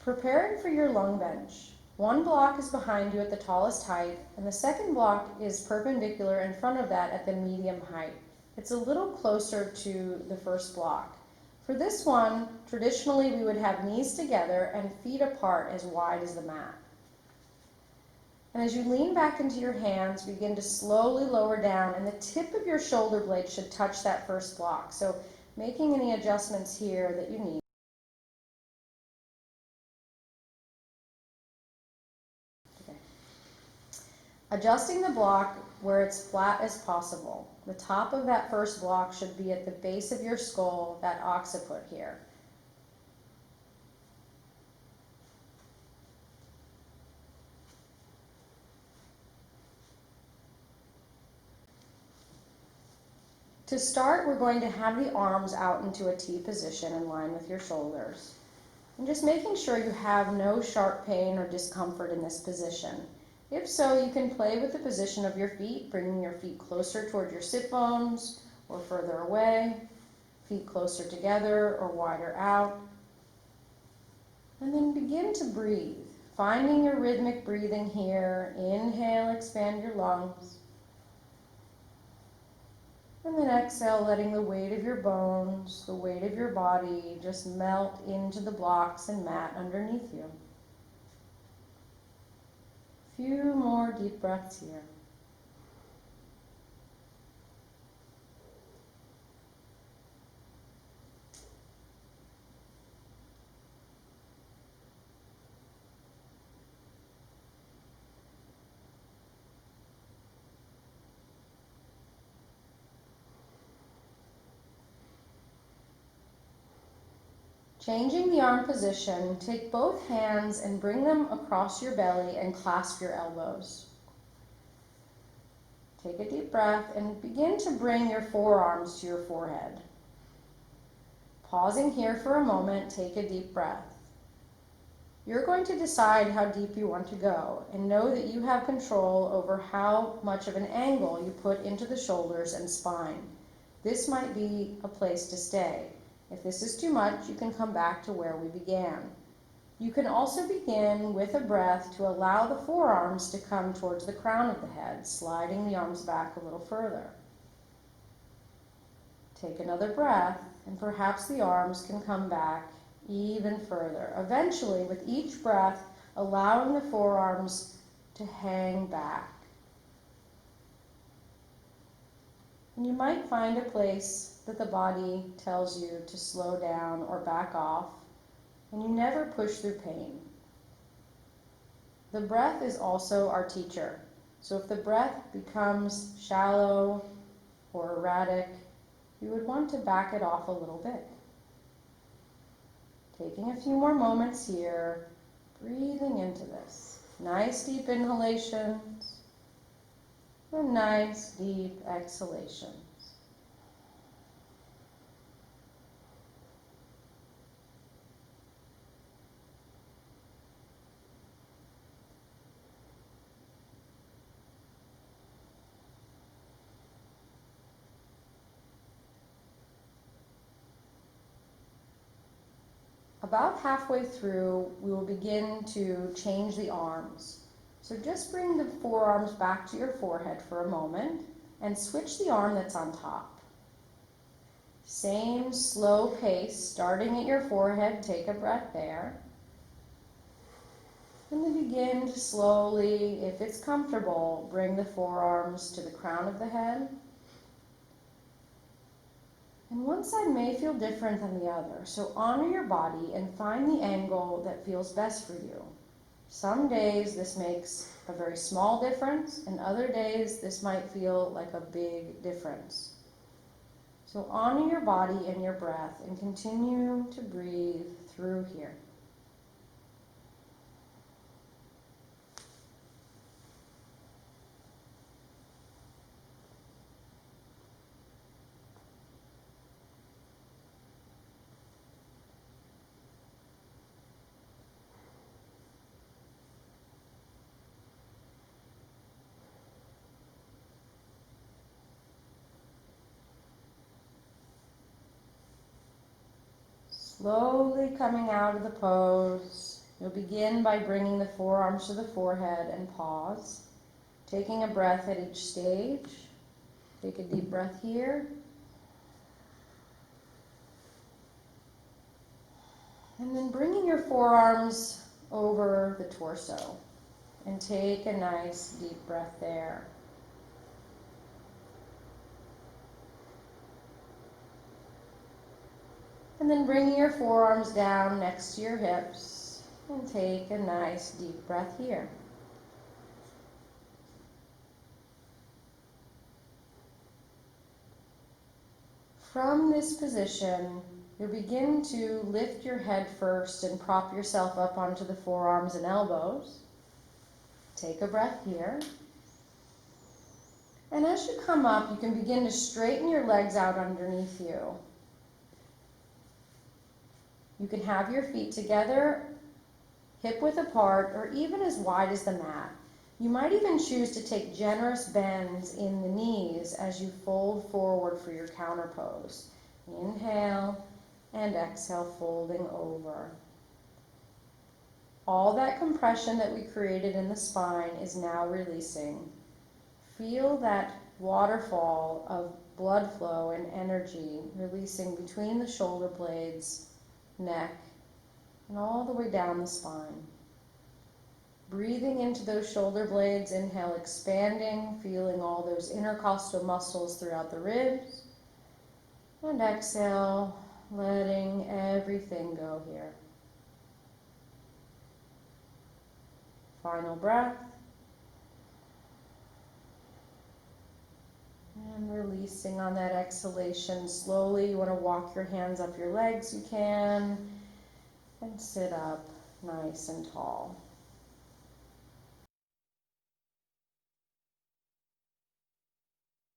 Preparing for your lung bench. One block is behind you at the tallest height, and the second block is perpendicular in front of that at the medium height. It's a little closer to the first block. For this one, traditionally we would have knees together and feet apart as wide as the mat. And as you lean back into your hands, begin to slowly lower down, and the tip of your shoulder blade should touch that first block. So making any adjustments here that you need. Okay. Adjusting the block where it's flat as possible. The top of that first block should be at the base of your skull, that occiput here. To start, we're going to have the arms out into a T position in line with your shoulders. And just making sure you have no sharp pain or discomfort in this position. If so, you can play with the position of your feet, bringing your feet closer toward your sit bones or further away, feet closer together or wider out. And then begin to breathe, finding your rhythmic breathing here. Inhale, expand your lungs. And then exhale, letting the weight of your bones, the weight of your body just melt into the blocks and mat underneath you. A few more deep breaths here. Changing the arm position, take both hands and bring them across your belly and clasp your elbows. Take a deep breath and begin to bring your forearms to your forehead. Pausing here for a moment, take a deep breath. You're going to decide how deep you want to go, and know that you have control over how much of an angle you put into the shoulders and spine. This might be a place to stay. If this is too much, you can come back to where we began. You can also begin with a breath to allow the forearms to come towards the crown of the head, sliding the arms back a little further. Take another breath, and perhaps the arms can come back even further. Eventually, with each breath, allowing the forearms to hang back. And you might find a place that the body tells you to slow down or back off, and you never push through pain. The breath is also our teacher. So if the breath becomes shallow or erratic, you would want to back it off a little bit. Taking a few more moments here, breathing into this. Nice deep inhalations and nice deep exhalations. About halfway through, we will begin to change the arms. So just bring the forearms back to your forehead for a moment and switch the arm that's on top. Same slow pace, starting at your forehead, take a breath there. And then begin to slowly, if it's comfortable, bring the forearms to the crown of the head. And one side may feel different than the other, so honor your body and find the angle that feels best for you. Some days this makes a very small difference, and other days this might feel like a big difference. So honor your body and your breath and continue to breathe through here. Slowly coming out of the pose, You'll begin by bringing the forearms to the forehead and pause, taking a breath at each stage. Take a deep breath here. And then bringing your forearms over the torso and take a nice deep breath there. And then bringing your forearms down next to your hips and take a nice deep breath here. From this position, you'll begin to lift your head first and prop yourself up onto the forearms and elbows. Take a breath here. And as you come up, you can begin to straighten your legs out underneath you. You can have your feet together, hip width apart, or even as wide as the mat. You might even choose to take generous bends in the knees as you fold forward for your counter pose. Inhale and exhale, folding over. All that compression that we created in the spine is now releasing. Feel that waterfall of blood flow and energy releasing between the shoulder blades, neck, and all the way down the spine. Breathing into those shoulder blades, inhale, expanding, feeling all those intercostal muscles throughout the ribs. And exhale, letting everything go here. Final breath. And releasing on that exhalation slowly. You want to walk your hands up your legs, you can. And sit up nice and tall.